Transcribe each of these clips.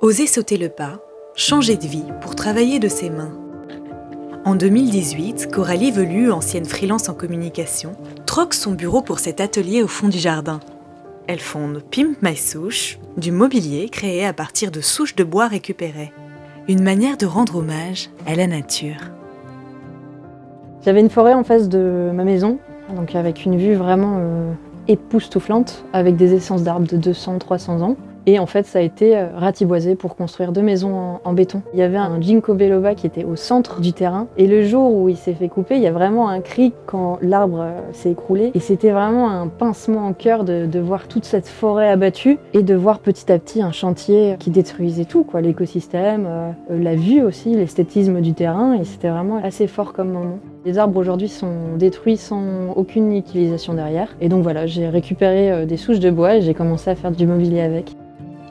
Oser sauter le pas, changer de vie pour travailler de ses mains. En 2018, Coralie Velu, ancienne freelance en communication, troque son bureau pour cet atelier au fond du jardin. Elle fonde Pimp My Souche, du mobilier créé à partir de souches de bois récupérées. Une manière de rendre hommage à la nature. J'avais une forêt en face de ma maison, donc avec une vue vraiment époustouflante, avec des essences d'arbres de 200-300 ans. Et en fait, ça a été ratiboisé pour construire 2 maisons en béton. Il y avait un ginkgo biloba qui était au centre du terrain. Et le jour où il s'est fait couper, il y a vraiment un cri quand l'arbre s'est écroulé. Et c'était vraiment un pincement au cœur de voir toute cette forêt abattue et de voir petit à petit un chantier qui détruisait tout, quoi, l'écosystème, la vue aussi, l'esthétisme du terrain. Et c'était vraiment assez fort comme moment. Les arbres aujourd'hui sont détruits sans aucune utilisation derrière. Et donc voilà, j'ai récupéré des souches de bois et j'ai commencé à faire du mobilier avec.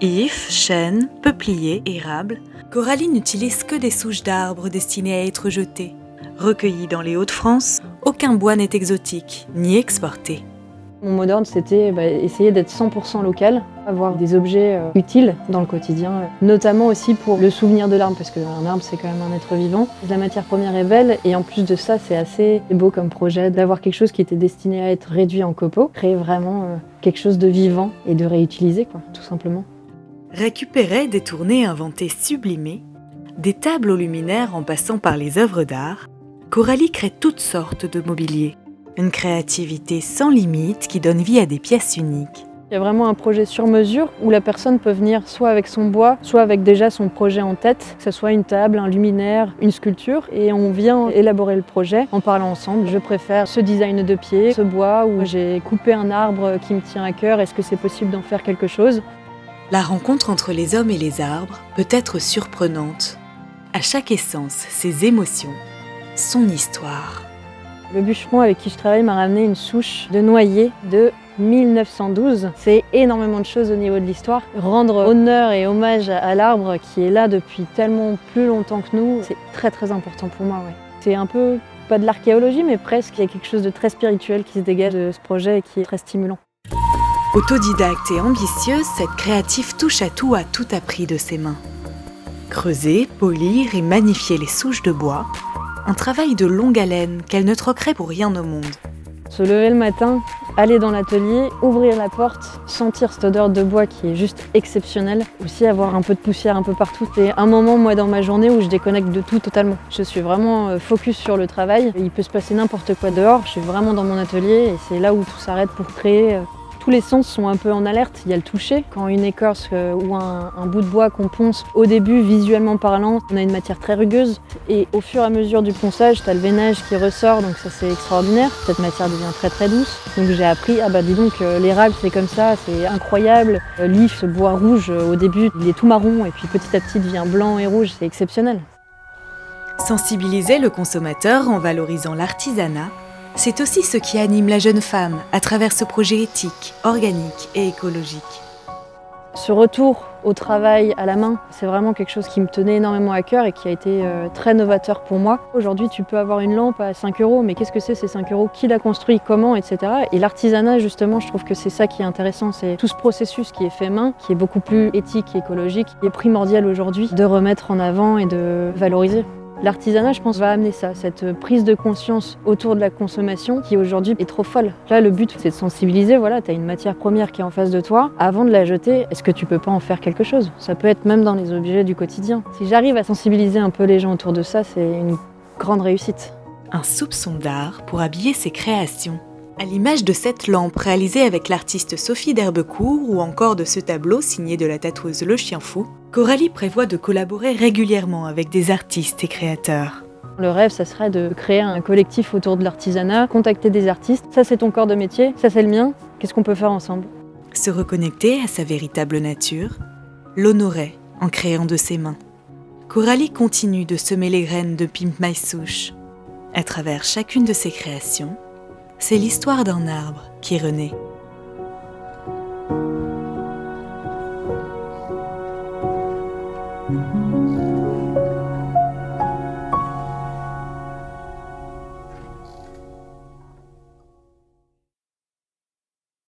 Ifs, chênes, peupliers, érables, Coralie n'utilise que des souches d'arbres destinées à être jetées. Recueillies dans les Hauts-de-France, aucun bois n'est exotique, ni exporté. Mon mot d'ordre, c'était essayer d'être 100% local, avoir des objets utiles dans le quotidien, notamment aussi pour le souvenir de l'arbre, parce qu'un arbre, c'est quand même un être vivant. La matière première est belle, et en plus de ça, c'est assez beau comme projet d'avoir quelque chose qui était destiné à être réduit en copeaux, créer vraiment quelque chose de vivant et de réutiliser, quoi, tout simplement. Récupérer, détourner, inventer, sublimer, des tables aux luminaires en passant par les œuvres d'art, Coralie crée toutes sortes de mobilier. Une créativité sans limite qui donne vie à des pièces uniques. Il y a vraiment un projet sur mesure où la personne peut venir soit avec son bois, soit avec déjà son projet en tête, que ce soit une table, un luminaire, une sculpture, et on vient élaborer le projet en parlant ensemble. Je préfère ce design de pied, ce bois, où j'ai coupé un arbre qui me tient à cœur, est-ce que c'est possible d'en faire quelque chose ? La rencontre entre les hommes et les arbres peut être surprenante. À chaque essence, ses émotions, son histoire. Le bûcheron avec qui je travaille m'a ramené une souche de noyer de 1912. C'est énormément de choses au niveau de l'histoire. Rendre honneur et hommage à l'arbre qui est là depuis tellement plus longtemps que nous, c'est très très important pour moi. Ouais. C'est un peu, pas de l'archéologie, mais presque. Il y a quelque chose de très spirituel qui se dégage de ce projet et qui est très stimulant. Autodidacte et ambitieuse, cette créative touche à tout a tout appris de ses mains. Creuser, polir et magnifier les souches de bois, un travail de longue haleine qu'elle ne troquerait pour rien au monde. Se lever le matin, aller dans l'atelier, ouvrir la porte, sentir cette odeur de bois qui est juste exceptionnelle. Aussi avoir un peu de poussière un peu partout. C'est un moment, moi, dans ma journée où je déconnecte de tout totalement. Je suis vraiment focus sur le travail. Il peut se passer n'importe quoi dehors. Je suis vraiment dans mon atelier et c'est là où tout s'arrête pour créer. Tous les sens sont un peu en alerte. Il y a le toucher. Quand une écorce ou un bout de bois qu'on ponce, au début, visuellement parlant, on a une matière très rugueuse. Et au fur et à mesure du ponçage, tu as le veinage qui ressort, donc ça c'est extraordinaire. Cette matière devient très très douce. Donc j'ai appris, dis donc, l'érable c'est comme ça, c'est incroyable. L'if, ce bois rouge, au début, il est tout marron et puis petit à petit il devient blanc et rouge, c'est exceptionnel. Sensibiliser le consommateur en valorisant l'artisanat, c'est aussi ce qui anime la jeune femme à travers ce projet éthique, organique et écologique. Ce retour au travail à la main, c'est vraiment quelque chose qui me tenait énormément à cœur et qui a été très novateur pour moi. Aujourd'hui, tu peux avoir une lampe à 5 €, mais qu'est-ce que c'est ces 5 €? Qui l'a construit? Comment? Etc. Et l'artisanat, justement, je trouve que c'est ça qui est intéressant. C'est tout ce processus qui est fait main, qui est beaucoup plus éthique et écologique, qui est primordial aujourd'hui de remettre en avant et de valoriser. L'artisanat, je pense, va amener ça, cette prise de conscience autour de la consommation qui aujourd'hui est trop folle. Là, le but, c'est de sensibiliser. Voilà, tu as une matière première qui est en face de toi. Avant de la jeter, est-ce que tu peux pas en faire quelque chose? Ça peut être même dans les objets du quotidien. Si j'arrive à sensibiliser un peu les gens autour de ça, c'est une grande réussite. Un soupçon d'art pour habiller ses créations. À l'image de cette lampe réalisée avec l'artiste Sophie d'Herbecourt ou encore de ce tableau signé de la tatoueuse Le Chien Fou, Coralie prévoit de collaborer régulièrement avec des artistes et créateurs. Le rêve, ça serait de créer un collectif autour de l'artisanat, contacter des artistes. Ça, c'est ton corps de métier, ça, c'est le mien. Qu'est-ce qu'on peut faire ensemble? Se reconnecter à sa véritable nature, l'honorer en créant de ses mains. Coralie continue de semer les graines de Pimp My Souche. À travers chacune de ses créations, c'est l'histoire d'un arbre qui renaît.